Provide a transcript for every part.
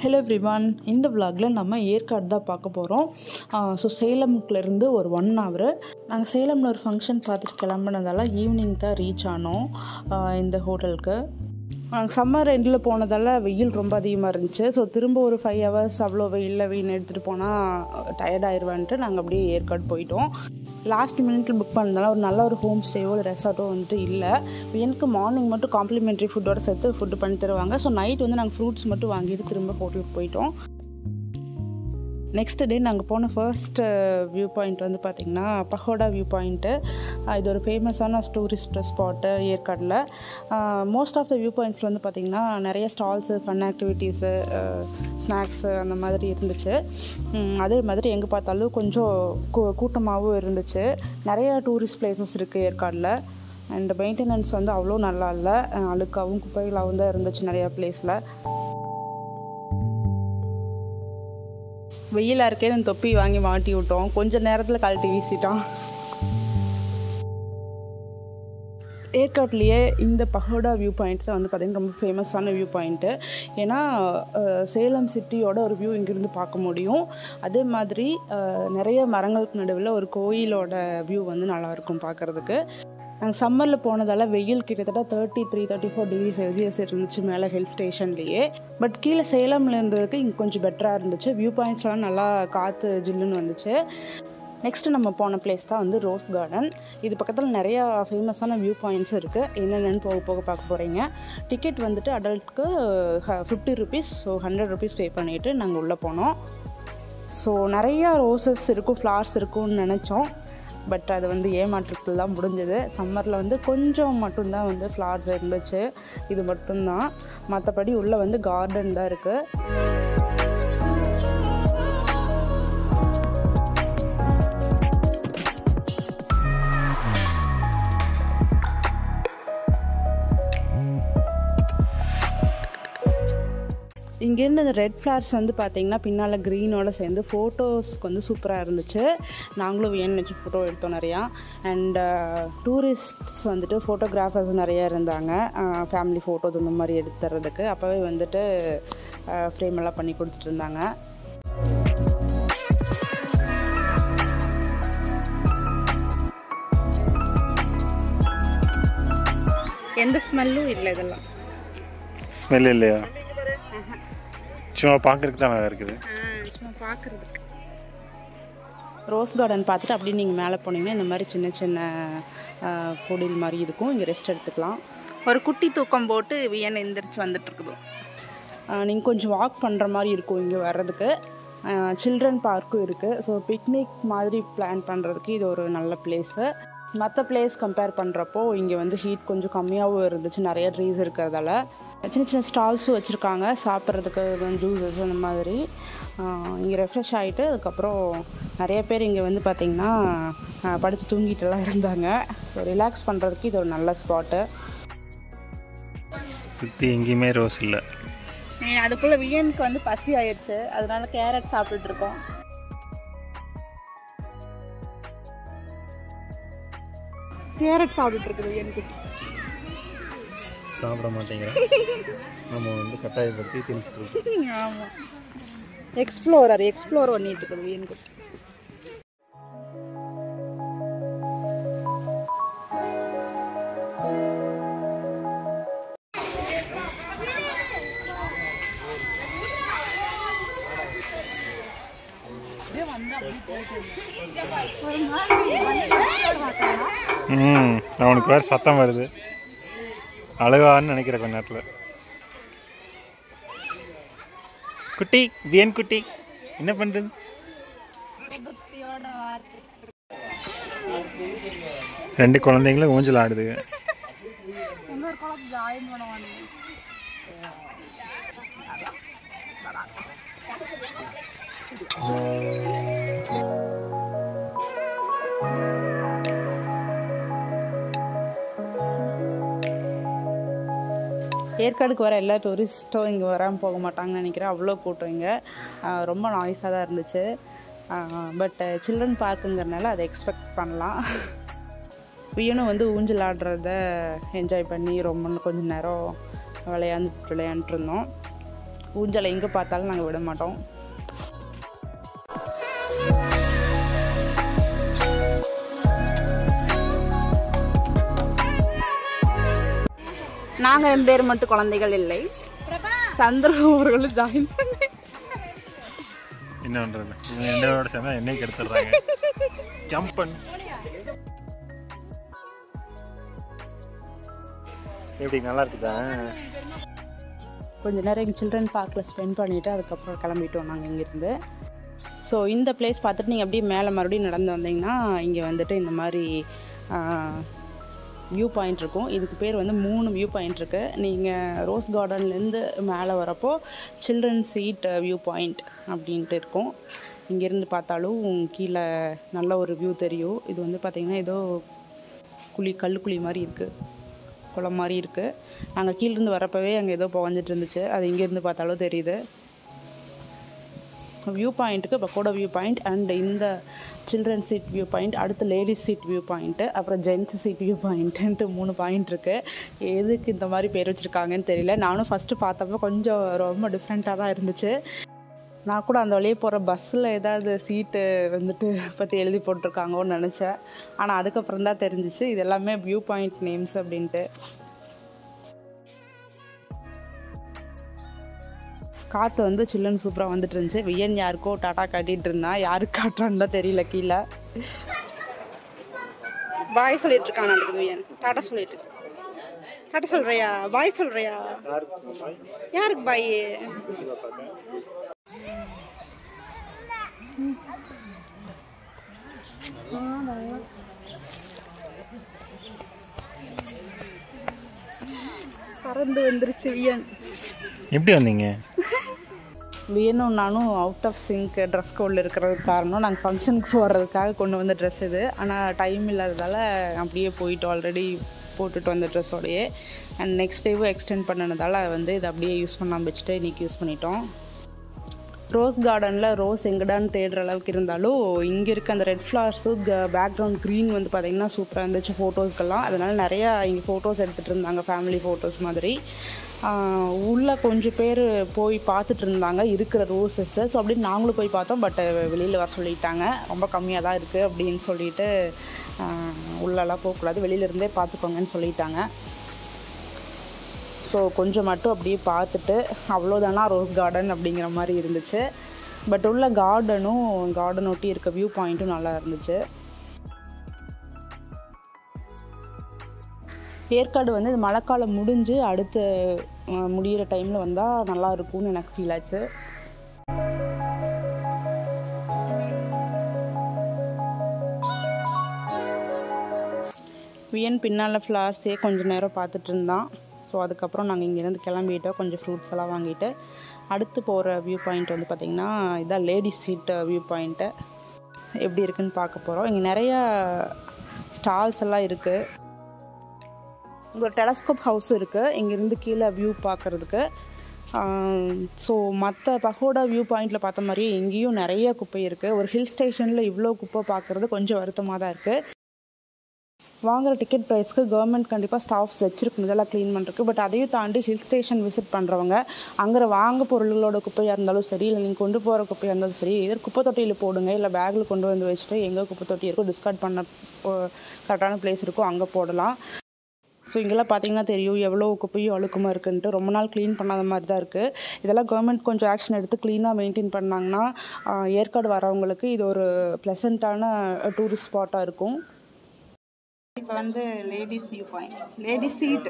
Hello everyone, இந்த விலாகில் நம்ம ஏற்காடு தான் பார்க்க போகிறோம். ஸோ சேலம்லேருந்து ஒரு 1 hour நாங்கள் சேலமில் ஒரு ஃபங்க்ஷன் பார்த்துட்டு கிளம்புனதால ஈவினிங் தான் ரீச் ஆனோம் இந்த ஹோட்டலுக்கு. சம்மர் எண்டில் போனதால் வெயில் ரொம்ப அதிகமாக இருந்துச்சு. ஸோ திரும்ப ஒரு 5 hours அவ்வளோ வெயிலில் எடுத்துகிட்டு போனால் டயர்டாயிருவான்ட்டு நாங்கள் அப்படியே ஏற்காடு போயிட்டோம். லாஸ்ட் மினிட்ல புக் பண்ணதால ஒரு நல்ல ஒரு ஹோம் ஸ்டேவோ இல்லை ரெசார்ட்டோ வந்துட்டு இல்லை. எனக்கு மார்னிங் மட்டும் காம்ப்ளிமெண்ட்ரி ஃபுட்டோட சேர்த்து ஃபுட்டு பண்ணி தருவாங்க. ஸோ நைட் வந்து நாங்கள் ஃப்ரூட்ஸ் மட்டும் வாங்கிட்டு திரும்ப ஹோட்டலுக்கு போயிட்டோம். நெக்ஸ்ட் டே நாங்கள் போன ஃபர்ஸ்ட் வியூ பாயிண்ட் வந்து பார்த்திங்கன்னா பகோடா வியூ பாயிண்ட்டு. இது ஒரு ஃபேமஸான டூரிஸ்ட் ஸ்பாட்டு ஏற்காடில். மோஸ்ட் ஆஃப் த வியூ பாயிண்ட்ஸில் வந்து பார்த்திங்கன்னா நிறைய ஸ்டால்ஸு, ஃபன் ஆக்டிவிட்டீஸு, ஸ்நாக்ஸு அந்த மாதிரி இருந்துச்சு. அதே மாதிரி எங்கே பார்த்தாலும் கொஞ்சம் கூட்டமாகவும் இருந்துச்சு. நிறைய டூரிஸ்ட் பிளேசஸ் இருக்குது ஏற்காடில். அண்ட் மெயின்டெனன்ஸ் வந்து அவ்வளோ நல்லா இல்லை, அழுக்காகவும் குப்பைகளாகவும் தான் இருந்துச்சு நிறையா பிளேஸில். வெயிலாக இருக்கேன்னு தொப்பி வாங்கி மாட்டி விட்டோம், கொஞ்சம் நேரத்தில் கழட்டி வீசிட்டோம். ஏற்காட்லேயே இந்த பகோடா வியூ பாயிண்ட் தான் வந்து பார்த்திங்கன்னா ரொம்ப ஃபேமஸான வியூ பாயிண்ட்டு. ஏன்னா சேலம் சிட்டியோட ஒரு வியூ இங்கேருந்து பார்க்க முடியும். அதே மாதிரி நிறைய மரங்களுக்கு நடுவில் ஒரு கோயிலோட வியூ வந்து நல்லாயிருக்கும் பார்க்குறதுக்கு. நாங்கள் சம்மரில் போனதால் வெயில் கிட்டத்தட்ட 33-34 டிகிரி செல்சியஸ் இருந்துச்சு மேலே ஹில் ஸ்டேஷன்லேயே. பட் கீழே சேலமில் இருந்ததுக்கு இங்கே கொஞ்சம் பெட்டராக இருந்துச்சு. வியூ பாயிண்ட்ஸ்லாம் நல்லா காற்று ஜில்லுன்னு வந்துச்சு. நெக்ஸ்ட்டு நம்ம போன பிளேஸ் தான் வந்து ரோஸ் கார்டன். இது பக்கத்தில் நிறையா ஃபேமஸான வியூ பாயிண்ட்ஸ் இருக்குது. என்னென்னு போக போக பார்க்க போகிறீங்க. டிக்கெட் வந்துட்டு அடல்ட்க்கு 50 rupees. ஸோ 100 rupees பே பண்ணிவிட்டு நாங்கள் உள்ளே போனோம். ஸோ நிறையா ரோசஸ் இருக்கும், ஃப்ளார்ஸ் இருக்கும்னு நினச்சோம். பட் அது வந்து ஏமாற்றத்தில் தான் முடிஞ்சது. சம்மரில் வந்து கொஞ்சம் மட்டும்தான் வந்து ஃப்ளார்ஸ் இருந்துச்சு, இது மட்டும்தான். மற்றபடி உள்ளே வந்து கார்டன் தான் இருக்குது. இங்கேருந்து இந்த ரெட் ஃப்ளார்ஸ் வந்து பார்த்திங்கன்னா பின்னால் க்ரீனோட சேர்ந்து ஃபோட்டோஸ்க்கு வந்து சூப்பராக இருந்துச்சு. நாங்களும் வேணும்னு வச்சு ஃபோட்டோ எடுத்தோம் நிறையா. அண்ட் டூரிஸ்ட்ஸ் வந்துட்டு ஃபோட்டோகிராஃபர்ஸ் நிறையா இருந்தாங்க, ஃபேமிலி ஃபோட்டோஸ் இந்த மாதிரி எடுத்துறதுக்கு. அப்போவே வந்துட்டு ஃப்ரேம் எல்லாம் பண்ணி கொடுத்துட்டு இருந்தாங்க. எந்த ஸ்மெல்லும் இல்லை, இதெல்லாம் ஸ்மெல் இல்லையா? சும்மா பார்க்குறதுக்கு தான் நல்லா இருக்குது. சும்மா பார்க்குறதுக்கு. ரோஸ் கார்டன் பார்த்துட்டு அப்படியே நீங்கள் மேலே போனீங்கன்னா இந்த மாதிரி சின்ன சின்ன பொடில் மாதிரி இருக்கும். இங்கே ரெஸ்ட் எடுத்துக்கலாம். ஒரு குட்டி தூக்கம் போட்டு வியன் எந்திரிச்சு வந்துட்டுருக்குது. நீங்கள் கொஞ்சம் வாக் பண்ணுற மாதிரி இருக்கும் இங்கே வர்றதுக்கு. சில்ட்ரன் பார்க்கும் இருக்குது. ஸோ பிக்னிக் மாதிரி பிளான் பண்ணுறதுக்கு இது ஒரு நல்ல பிளேஸு. மற்ற பிளேஸ் கம்பேர் பண்ணுறப்போ இங்கே வந்து ஹீட் கொஞ்சம் கம்மியாகவும் இருந்துச்சு, நிறைய ட்ரீஸ் இருக்கிறதால. சின்ன சின்ன ஸ்டால்ஸும் வச்சுருக்காங்க சாப்பிட்றதுக்கு, ஜூஸஸ் அந்த மாதிரி. இங்கே ரெஃப்ரெஷ் ஆகிட்டு அதுக்கப்புறம் நிறைய பேர் இங்கே வந்து பார்த்திங்கன்னா படுத்து தூங்கிட்டுலாம் இருந்தாங்க. ஸோ ரிலாக்ஸ் பண்ணுறதுக்கு இது ஒரு நல்ல ஸ்பாட்டு. சுற்றி எங்கேயுமே ரோஸ் இல்லை. அதுக்குள்ளே வியனுக்கு வந்து பசி ஆயிடுச்சு, அதனால கேரட் சாப்பிட்டுருக்கோம். கேரட் சாப்பிட்டு இருக்குது வியனுக்கு. சாப்பிட மாட்டேங்கிறேன், நம்ம வந்து கட்டாயப்படுத்தி திணிச்சிட்ருக்கோம். ஆமாம், எக்ஸ்ப்ளோர் பண்ணிட்டு இருக்குது வியனுக்கு. அவனுக்கு வேறு சத்தம் வருது, அழுகான்னு நினைக்கிறேன் கொஞ்ச நேரத்தில். குட்டி வியன் குட்டி என்ன பண்ணுறது? ரெண்டு குழந்தைங்களும் ஊஞ்சல் ஆடுது. ஏற்காடுக்கு வர எல்லா டூரிஸ்ட்டும் இங்கே வராமல் போக மாட்டாங்கன்னு நினைக்கிறேன். அவ்வளோ கூட்டம் இங்கே. ரொம்ப நாய்ஸாக தான் இருந்துச்சு. பட் சில்ட்ரன் பார்க்குங்கிறனால அதை எக்ஸ்பெக்ட் பண்ணலாம். வியனும் வந்து ஊஞ்சல் ஆடுறத என்ஜாய் பண்ணி ரொம்ப கொஞ்சம் நேரம் விளையாண்டுருந்தோம். ஊஞ்சலை எங்கே பார்த்தாலும் நாங்கள் விட மாட்டோம். நாங்கள் 2 பேர் மட்டும் குழந்தைகள் இல்லை, சந்திர அவர்களும் ஜாயின் பண்ணி என்ன பண்ணுறது, என்னோட சேர்ந்தா என்னைக்கு எடுத்துடுறாங்க. ஜம்ப் பண்ணு. எப்படி நல்லா இருக்குதா? கொஞ்ச நேரம் எங்கள் சில்ட்ரன் பார்க்கில் ஸ்பெண்ட் பண்ணிவிட்டு அதுக்கப்புறம் கிளம்பிட்டோம் நாங்கள் இங்கேருந்து. ஸோ இந்த பிளேஸ் பார்த்துட்டு நீங்கள் அப்படியே மேலே மறுபடியும் நடந்து வந்தீங்கன்னா இங்கே வந்துட்டு இந்த மாதிரி வியூ பாயிண்ட் இருக்கும். இதுக்கு பேர் வந்து 3 வியூ பாயிண்ட் இருக்குது. நீங்கள் ரோஸ் கார்டன்லேருந்து மேலே வரப்போ சில்ட்ரன் சீட் வியூ பாயிண்ட் அப்படின்ட்டு இருக்கும். இங்கேருந்து பார்த்தாலும் கீழே நல்ல ஒரு வியூ தெரியும். இது வந்து பார்த்திங்கன்னா ஏதோ கல்லுக்குழி மாதிரி இருக்குது, குளம் மாதிரி இருக்குது. நாங்கள் கீழேருந்து வரப்போவே அங்கே ஏதோ புகஞ்சிட்டு இருந்துச்சு, அது இங்கேருந்து பார்த்தாலும் தெரியுது. வியூ பாயிண்ட்டுக்கு பக்கோடா வியூ பாயிண்ட் அண்ட் இந்த சில்ட்ரன் சீட் வியூ பாயிண்ட், அடுத்து லேடிஸ் சீட் வியூ பாயிண்ட்டு, அப்புறம் ஜென்ட்ஸ் சீட் வியூ பாயிண்ட்டுன்ட்டு 3 பாயிண்ட் இருக்குது. எதுக்கு இந்த மாதிரி பேர் வச்சுருக்காங்கன்னு தெரியல. நானும் ஃபஸ்ட்டு பார்த்தப்போ கொஞ்சம் ரொம்ப டிஃப்ரெண்ட்டாக தான் இருந்துச்சு. நான் கூட அந்த வழியே போகிற பஸ்ஸில் ஏதாவது சீட்டு வந்துட்டு பற்றி எழுதி போட்டிருக்காங்கன்னு நினச்சேன். ஆனால் அதுக்கப்புறம் தான் தெரிஞ்சிச்சு இது எல்லாமே வியூ பாயிண்ட் நேம்ஸ் அப்படின்ட்டு. காற்று வந்து சில்லுன்னு சூப்பராக வந்துட்டு இருந்துச்சு. வியன் யாருக்கோ டாட்டா காட்டிகிட்டு இருந்தான், யாருக்கு காட்டுறான்னு தான் தெரியல. கீழே பாய் சொல்லிட்டு இருக்கான் நடக்குது. வியன் டாட்டா சொல்லிட்டு, டாட்டா சொல்கிறியா, பாய் சொல்கிறியா? யாருக்கு பாய்? பறந்து வந்துருச்சு வியன். எப்படி வந்தீங்க? வியனும் நானும் அவுட் ஆஃப் சிங்க் ட்ரெஸ் கோடில் இருக்கிறதுக்கு காரணம் நாங்கள் ஃபங்க்ஷனுக்கு போடுறதுக்காக கொண்டு வந்த ட்ரெஸ் இது. ஆனால் டைம் இல்லாததால் அப்படியே போயிட்டோம், ஆல்ரெடி போட்டுட்டு வந்த ட்ரெஸ்ஸோடையே. அண்ட் நெக்ஸ்ட் டேவும் எக்ஸ்டெண்ட் பண்ணினதால் வந்து இதை அப்படியே யூஸ் பண்ணாமல் வச்சுட்டு இன்றைக்கி யூஸ் பண்ணிட்டோம். ரோஸ் கார்டனில் ரோஸ் எங்கடான்னு தேடுற அளவுக்கு இருந்தாலும் இங்கே இருக்க அந்த ரெட் ஃப்ளவர்ஸு பேக்ரவுண்ட் க்ரீன் வந்து பார்த்திங்கன்னா சூப்பராக இருந்துச்சு ஃபோட்டோஸ்க்கெல்லாம். அதனால் நிறையா இங்கே ஃபோட்டோஸ் எடுத்துகிட்டு இருந்தாங்க, ஃபேமிலி ஃபோட்டோஸ் மாதிரி. உள்ளே கொஞ்சம் பேர் போய் பார்த்துட்டு இருந்தாங்க இருக்கிற ரோஸஸ்ஸை. ஸோ அப்படின்னு நாங்களும் போய் பார்த்தோம். பட் வெளியில் வர சொல்லிட்டாங்க, ரொம்ப கம்மியாக தான் இருக்குது அப்படின்னு சொல்லிட்டு உள்ளெல்லாம் போகக்கூடாது, வெளியிலேருந்தே பார்த்துக்கோங்கன்னு சொல்லிட்டாங்க. ஸோ கொஞ்சம் மட்டும் அப்படியே பார்த்துட்டு அவ்வளோதானா ரோஸ் கார்டன் அப்படிங்கிற மாதிரி இருந்துச்சு. பட் உள்ள கார்டன் ஒட்டி இருக்க வியூ பாயிண்ட்டும் நல்லா இருந்துச்சு. ஏற்காடு வந்து இது மழைக்காலம் முடிஞ்சு அடுத்து முடிகிற டைமில் வந்தால் நல்லா இருக்கும்னு எனக்கு ஃபீல் ஆச்சு. வியன் பின்னால் ஃப்ளவர்ஸே கொஞ்சம் நேரம் பார்த்துட்டு இருந்தான். ஸோ அதுக்கப்புறம் நாங்கள் இங்கேருந்து கிளம்பிட்டோம், கொஞ்சம் ஃப்ரூட்ஸ் எல்லாம் வாங்கிட்டு. அடுத்து போகிற வியூ பாயிண்ட் வந்து பார்த்திங்கன்னா இதான் லேடிஸ் சீட் வியூ பாயிண்ட்டு. எப்படி இருக்குதுன்னு பார்க்க போகிறோம். இங்கே நிறையா ஸ்டால்ஸ் எல்லாம் இருக்குது. இங்கே ஒரு டெலஸ்கோப் ஹவுஸ் இருக்குது இங்கேருந்து கீழே வியூ பார்க்குறதுக்கு. ஸோ மற்ற பகோடா வியூ பாயிண்டில் பார்த்த மாதிரி இங்கேயும் நிறைய குப்பை இருக்குது. ஒரு ஹில் ஸ்டேஷனில் இவ்வளோ குப்பை பார்க்குறது கொஞ்சம் வருத்தமாக தான் இருக்குது. வாங்குகிற டிக்கெட் ப்ரைஸ்க்கு கவர்மெண்ட் கண்டிப்பாக ஸ்டாஃப்ஸ் வச்சுருக்கணும் இதெல்லாம் க்ளீன் பண்ணுறதுக்கு. பட் அதையும் தாண்டி ஹில் ஸ்டேஷன் விசிட் பண்ணுறவங்க அங்கே வாங்க பொருள்களோட குப்பையாக இருந்தாலும் சரி, இல்லை நீங்கள் கொண்டு போகிற குப்பையாக இருந்தாலும் சரி, எதிர் குப்பை தொட்டியில் போடுங்க, இல்லை பேக்கில் கொண்டு வந்து வச்சுட்டு எங்கே குப்பை தொட்டி இருக்கோ டிஸ்கார்ட் பண்ண கரெக்டான பிளேஸ் இருக்கோ அங்கே போடலாம். ஸோ இங்கெல்லாம் பார்த்தீங்கன்னா தெரியும் எவ்வளோ குப்பையும் அழுக்குமா இருக்குன்ட்டு. ரொம்ப நாள் க்ளீன் பண்ணாத மாதிரி தான் இருக்குது. இதெல்லாம் கவர்மெண்ட் கொஞ்சம் ஆக்ஷன் எடுத்து க்ளீனாக மெயின்டைன் பண்ணாங்கன்னா ஏற்காடு வரவங்களுக்கு இது ஒரு ப்ளசண்ட்டான டூரிஸ்ட் ஸ்பாட்டாக இருக்கும். இப்போ வந்து ladies view point, ladies seat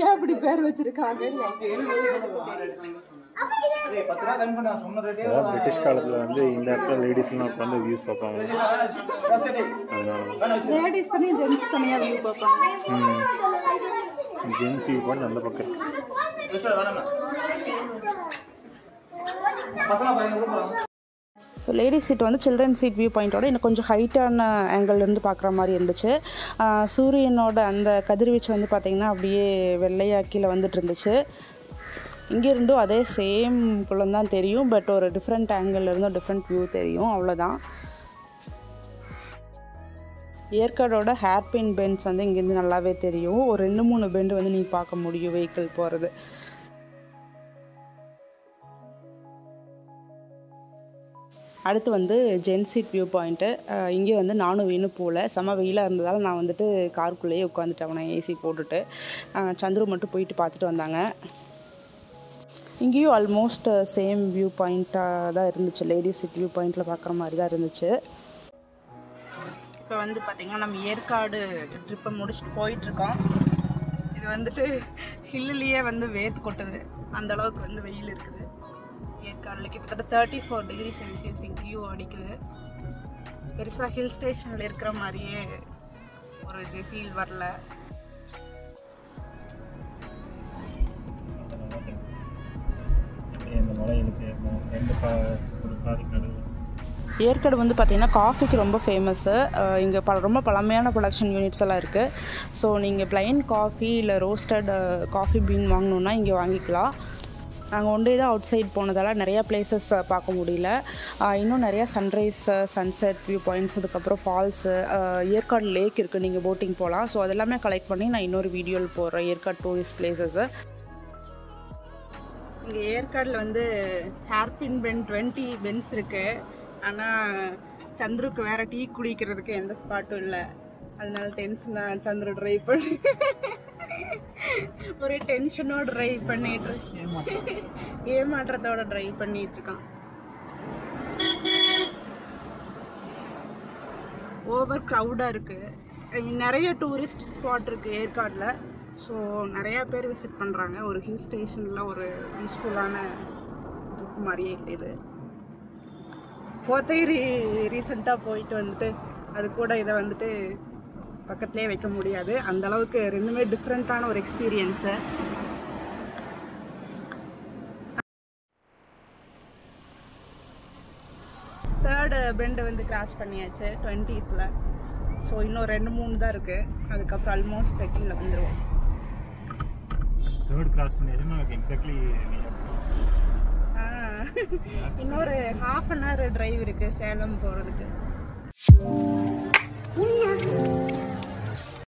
ஏன் இப்படி பேர் வச்சுருக்காங்க? பிரிட்டிஷ் காலத்தில் வந்து இந்த இடத்துல லேடிஸ்லாம் உட்காந்து வியூஸ் பார்ப்பாங்க. லேடிஸ் தனியாக ஜென்ட்ஸ் தனியாக வியூ பார்ப்பாங்க. ஜென்ஸ் வியூ பாயிண்ட் அந்த பக்கம். ஸோ லேடிஸ் சீட் வந்து சில்ட்ரன் சீட் வியூ பாயிண்ட்டோட இன்னும் கொஞ்சம் ஹைட்டான ஆங்கிள்லேருந்து பார்க்குற மாதிரி இருந்துச்சு. சூரியனோட அந்த கதிர்வீச்சு வந்து பார்த்திங்கன்னா அப்படியே வெள்ளையாக கீழே வந்துட்டு இருந்துச்சு. இங்கேருந்தும் அதே சேம் குளம் தான் தெரியும், பட் ஒரு டிஃப்ரெண்ட் ஆங்கிள்லேருந்தும் டிஃப்ரெண்ட் வியூ தெரியும், அவ்வளோதான். ஏற்காடோட ஹேர்பின் பெண்ட்ஸ் வந்து இங்கேருந்து நல்லாவே தெரியும். ஒரு 2-3 பெண்டு வந்து நீங்கள் பார்க்க முடியும் வெஹிக்கிள் போகிறது. அடுத்து வந்து ஜென்சீட் வியூ பாயிண்ட்டு. இங்கே வந்து நானும் வேணும் போல், செம்ம வெயிலாக இருந்ததால் நான் வந்துட்டு காருக்குள்ளேயே உட்காந்துட்டேன், நான் ஏசி போட்டுட்டு. சந்துரு மட்டும் போயிட்டு பார்த்துட்டு வந்தாங்க. இங்கேயும் ஆல்மோஸ்ட் சேம் வியூ பாயிண்ட்டாக தான் இருந்துச்சு, லேடிஸ் சீட் வியூ பாயிண்ட்டில் பார்க்குற மாதிரி தான் இருந்துச்சு. இப்போ வந்து பார்த்திங்கன்னா நம்ம ஏற்காடு ட்ரிப்பை முடிச்சுட்டு போயிட்டுருக்கோம். இது வந்துட்டு ஹில்லுலேயே வந்து வேர்த்து கொட்டுது, அந்தளவுக்கு வந்து வெயில் இருக்குது. ஏற்காடில் கிட்டத்தட்ட 34 டிகிரி செல்சியஸ் இங்கேயும் அடிக்குது. பெருசாக ஹில் ஸ்டேஷனில் இருக்கிற மாதிரியே ஒரு இது ஃபீல் வரல. ஏற்காடு வந்து பார்த்திங்கன்னா காஃபிக்கு ரொம்ப ஃபேமஸ்ஸு. இங்கே ரொம்ப பழமையான ப்ரொடக்ஷன் யூனிட்ஸ் எல்லாம் இருக்குது. ஸோ நீங்கள் ப்ளைன் காஃபி இல்லை ரோஸ்டட் காஃபி பீன் வாங்கணுன்னா இங்கே வாங்கிக்கலாம். நாங்கள் ஒன் டே தான் அவுட் சைட் போனதால் நிறையா பிளேசஸ் பார்க்க முடியல. இன்னும் நிறையா சன்ரைஸ், சன்செட் வியூ பாயிண்ட்ஸ், அதுக்கப்புறம் ஃபால்ஸு, ஏற்காடு லேக் இருக்குது, நீங்கள் போட்டிங் போகலாம். ஸோ அதெல்லாமே கலெக்ட் பண்ணி நான் இன்னொரு வீடியோவில் போடுறேன், ஏற்காடு டூரிஸ்ட் பிளேசஸ்ஸு. இங்கே ஏற்காடில் வந்து ஹேர்பின் பெண்ட் 20 பென்ஸ் இருக்குது. ஆனால் சந்துருக்கு வேறு டீ குடிக்கிறதுக்கு எந்த ஸ்பாட்டும் இல்லை. அதனால டென்ஷனாக சந்துரு ட்ரைவ் பண்ணி ஒரே டென்ஷனோட ட்ரைவ் பண்ணிட்டு, ஏமாற்றத்தோட ட்ரைவ் பண்ணிட்டு இருக்கான். ஓவர் க்ரௌடாக இருக்குது. நிறைய டூரிஸ்ட் ஸ்பாட் இருக்குது ஏற்காடில். ஸோ நிறையா பேர் விசிட் பண்ணுறாங்க. ஒரு ஹில் ஸ்டேஷனில் ஒரு பீஸ்ஃபுல்லான ட்ரிப் மாதிரியே இது. கோத்தகிரி ரீசெண்டாக போயிட்டு வந்துட்டு அது கூட இதை வந்துட்டு பக்கத்துலேயே வைக்க முடியாது, அந்தளவுக்கு ரெண்டுமே டிஃப்ரெண்ட்டான ஒரு எக்ஸ்பீரியன்ஸு. தேர்டு பெண்டை வந்து கிராஸ் பண்ணியாச்சு 20th. ஸோ இன்னும் 2-3 தான் இருக்குது. அதுக்கப்புறம் ஆல்மோஸ்ட் கீழே வந்துடுவோம். தேர்ட் கிராஸ் பண்ணியாச்சுன்னா எக்ஸாக்ட்லி இன்னொரு ½ an hour டிரைவ் இருக்குது சேலம் போகிறதுக்கு.